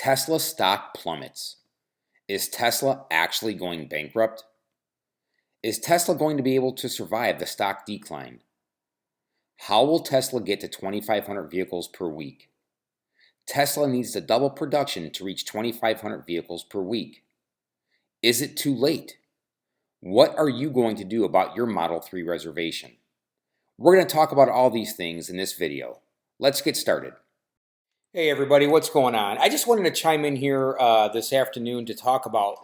Tesla stock plummets. Is Tesla actually going bankrupt? Is Tesla going to be able to survive the stock decline? How will Tesla get to 2,500 vehicles per week? Tesla needs to double production to reach 2,500 vehicles per week. Is it too late? What are you going to do about your Model 3 reservation? We're going to talk about all these things in this video. Let's get started. Hey everybody, what's going on? I just wanted to chime in here this afternoon to talk about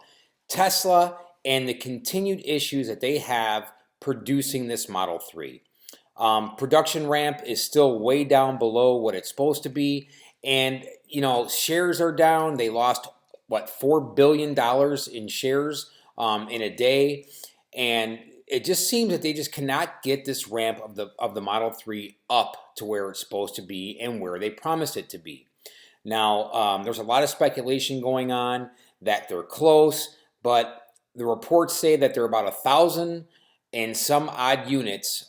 Tesla and the continued issues that they have producing this Model 3. Production ramp is still way down below what it's supposed to be, and shares are down. They lost what, $4 billion in shares in a day, and it just seems that they just cannot get this ramp of the Model 3 up to where it's supposed to be and where they promised it to be. Now, there's a lot of speculation going on that they're close, but the reports say that they're about 1,000 and some odd units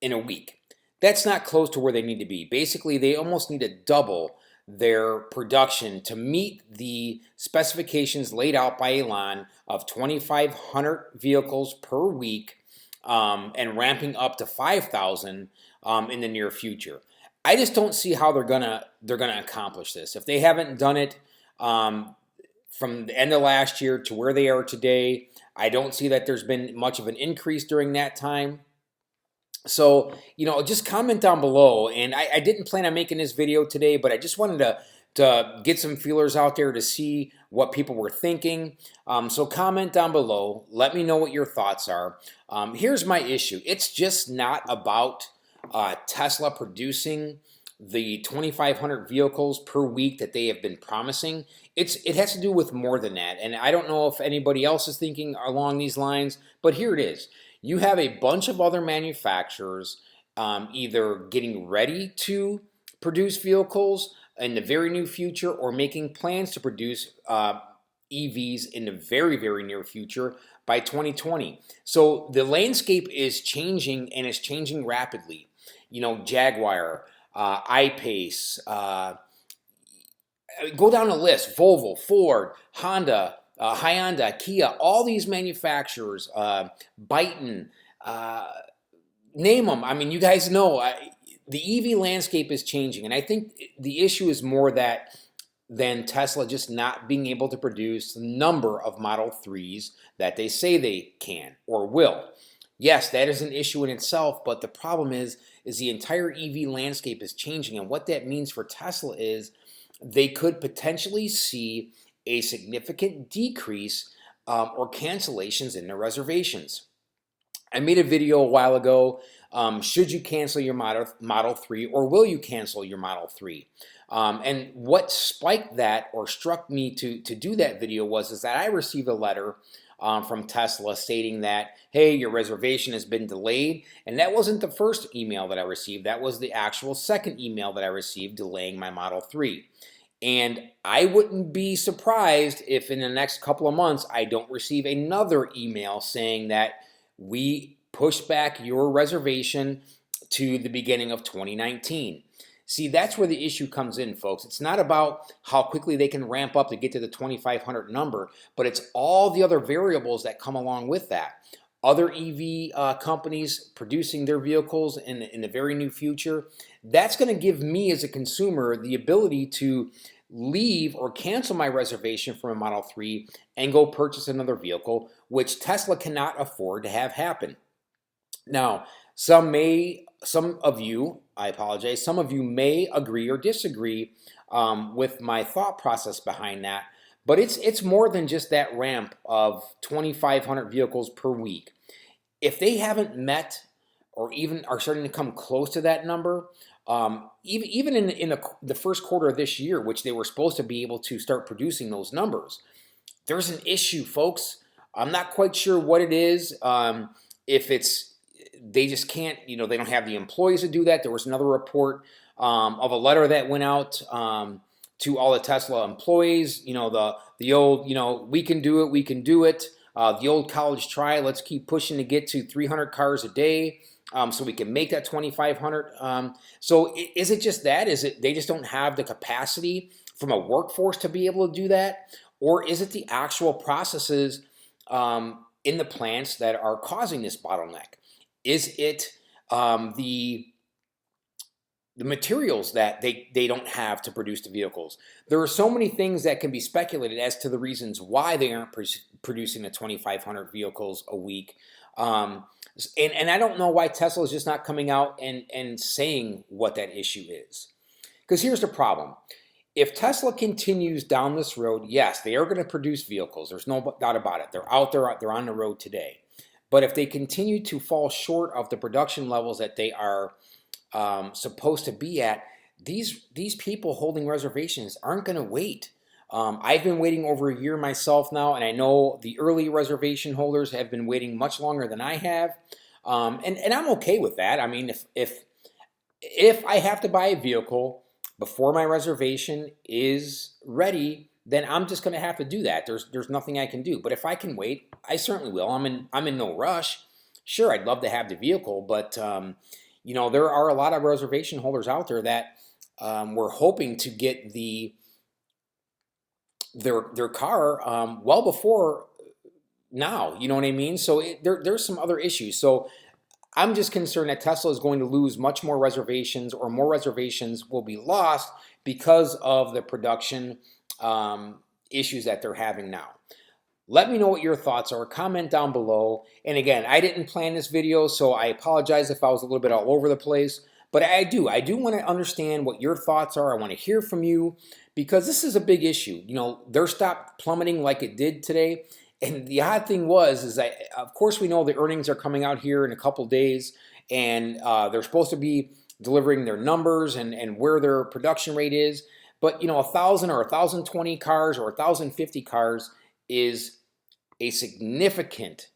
in a week. That's not close to where they need to be. Basically, they almost need to double their production to meet the specifications laid out by Elon of 2,500 vehicles per week and ramping up to 5,000 in the near future. I just don't see how they're gonna accomplish this. If they haven't done it from the end of last year to where they are today, I don't see that there's been much of an increase during that time. So, just comment down below. And I didn't plan on making this video today, but I just wanted to get some feelers out there to see what people were thinking. So comment down below. Let me know what your thoughts are. Here's my issue. It's just not about Tesla producing the 2,500 vehicles per week that they have been promising. It has to do with more than that. And I don't know if anybody else is thinking along these lines, but here it is. You have a bunch of other manufacturers either getting ready to produce vehicles in the very near future or making plans to produce EVs in the very, very near future by 2020. So the landscape is changing, and it's changing rapidly. Jaguar, I-Pace, go down the list, Volvo, Ford, Honda, Hyundai, Kia, all these manufacturers, Byton, name them. I mean, you guys know the EV landscape is changing, and I think the issue is more than Tesla just not being able to produce the number of Model 3s that they say they can or will. Yes, that is an issue in itself, but the problem is the entire EV landscape is changing, and what that means for Tesla is they could potentially see a significant decrease or cancellations in their reservations. I made a video a while ago. Should you cancel your Model 3 or will you cancel your Model 3? And what spiked that or struck me to do that video is that I received a letter from Tesla stating that, hey, your reservation has been delayed. And that wasn't the first email that I received. That was the actual second email that I received delaying my Model 3. And I wouldn't be surprised if in the next couple of months I don't receive another email saying that we push back your reservation to the beginning of 2019. See, that's where the issue comes in, folks. It's not about how quickly they can ramp up to get to the 2,500 number, but it's all the other variables that come along with that. Other EV companies producing their vehicles in the very near future. That's going to give me as a consumer the ability to leave or cancel my reservation for a Model 3 and go purchase another vehicle, which Tesla cannot afford to have happen. Now, some of you may agree or disagree with my thought process behind that. But it's more than just that ramp of 2,500 vehicles per week. If they haven't met or even are starting to come close to that number, even in the first quarter of this year, which they were supposed to be able to start producing those numbers, there's an issue, folks. I'm not quite sure what it is. If it's they just can't, they don't have the employees to do that. There was another report of a letter that went out to all the Tesla employees, the old, we can do it, the old college try, let's keep pushing to get to 300 cars a day so we can make that 2,500. So is it just that? Is it they just don't have the capacity from a workforce to be able to do that? Or is it the actual processes in the plants that are causing this bottleneck? Is it the materials that they don't have to produce the vehicles? There are so many things that can be speculated as to the reasons why they aren't producing the 2,500 vehicles a week. And I don't know why Tesla is just not coming out and saying what that issue is. Because here's the problem. If Tesla continues down this road, yes, they are going to produce vehicles. There's no doubt about it. They're out there. They're on the road today. But if they continue to fall short of the production levels that they are supposed to be at, these people holding reservations aren't going to wait. I've been waiting over a year myself now, and I know the early reservation holders have been waiting much longer than I have, and I'm okay with that. I mean, if I have to buy a vehicle before my reservation is ready, then I'm just going to have to do that. There's nothing I can do. But if I can wait, I certainly will. I'm in no rush. Sure, I'd love to have the vehicle, but you know, there are a lot of reservation holders out there that were hoping to get their car well before now. You know what I mean? So there's some other issues. So I'm just concerned that Tesla is going to lose much more reservations, or more reservations will be lost because of the production issues that they're having now. Let me know what your thoughts are. Comment down below. And again, I didn't plan this video, so I apologize if I was a little bit all over the place. But I do want to understand what your thoughts are. I want to hear from you, because this is a big issue. You know, their stock plummeting like it did today. And the odd thing is that, of course, we know the earnings are coming out here in a couple days, and they're supposed to be delivering their numbers and where their production rate is. But, you know, 1,000 or 1,020 cars or 1,050 cars is a significant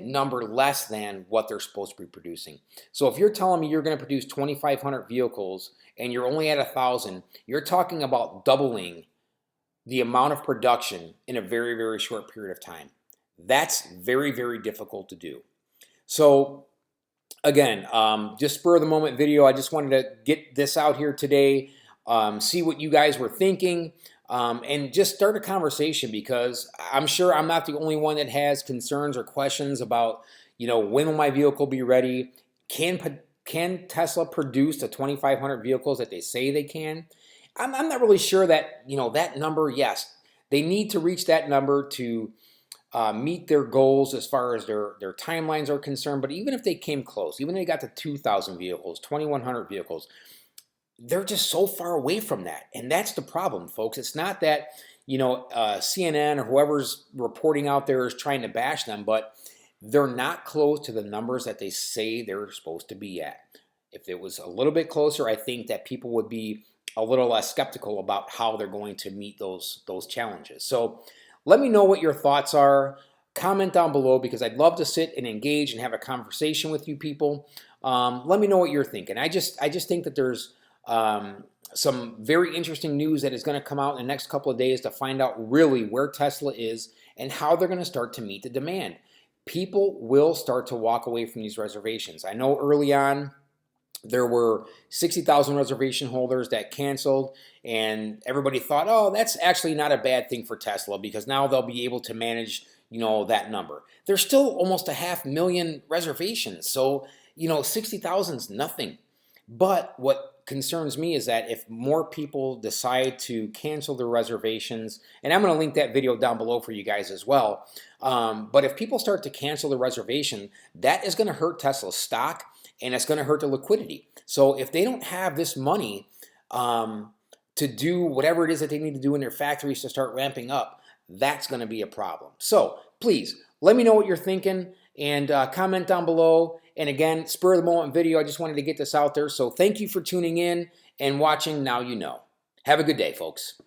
number less than what they're supposed to be producing. So if you're telling me you're going to produce 2,500 vehicles and you're only at 1,000, you're talking about doubling the amount of production in a very, very short period of time. That's very, very difficult to do. So again, just spur of the moment video. I just wanted to get this out here today, see what you guys were thinking, and just start a conversation, because I'm sure I'm not the only one that has concerns or questions about, you know, when will my vehicle be ready? Can Tesla produce the 2,500 vehicles that they say they can? I'm not really sure that, you know, that number, yes, they need to reach that number to meet their goals as far as their timelines are concerned. But even if they came close, even if they got to 2,000 vehicles, 2,100 vehicles, they're just so far away from that. And that's the problem, folks. It's not that, you know, CNN or whoever's reporting out there is trying to bash them, but they're not close to the numbers that they say they're supposed to be at. If it was a little bit closer, I think that people would be a little less skeptical about how they're going to meet those challenges. So let me know what your thoughts are. Comment down below, because I'd love to sit and engage and have a conversation with you people. Let me know what you're thinking. I just think that there's some very interesting news that is going to come out in the next couple of days to find out really where Tesla is and how they're going to start to meet the demand. People will start to walk away from these reservations. I know early on there were 60,000 reservation holders that canceled, and everybody thought, oh, that's actually not a bad thing for Tesla, because now they'll be able to manage, you know, that number. There's still almost 500,000 reservations, so, you know, 60,000 is nothing. But what concerns me is that if more people decide to cancel their reservations, and I'm going to link that video down below for you guys as well, but if people start to cancel the reservation, that is going to hurt Tesla's stock, and it's going to hurt the liquidity. So if they don't have this money to do whatever it is that they need to do in their factories to start ramping up, that's going to be a problem. So please let me know what you're thinking, and comment down below. And again, spur of the moment video, I just wanted to get this out there. So thank you for tuning in and watching Now You Know. Have a good day, folks.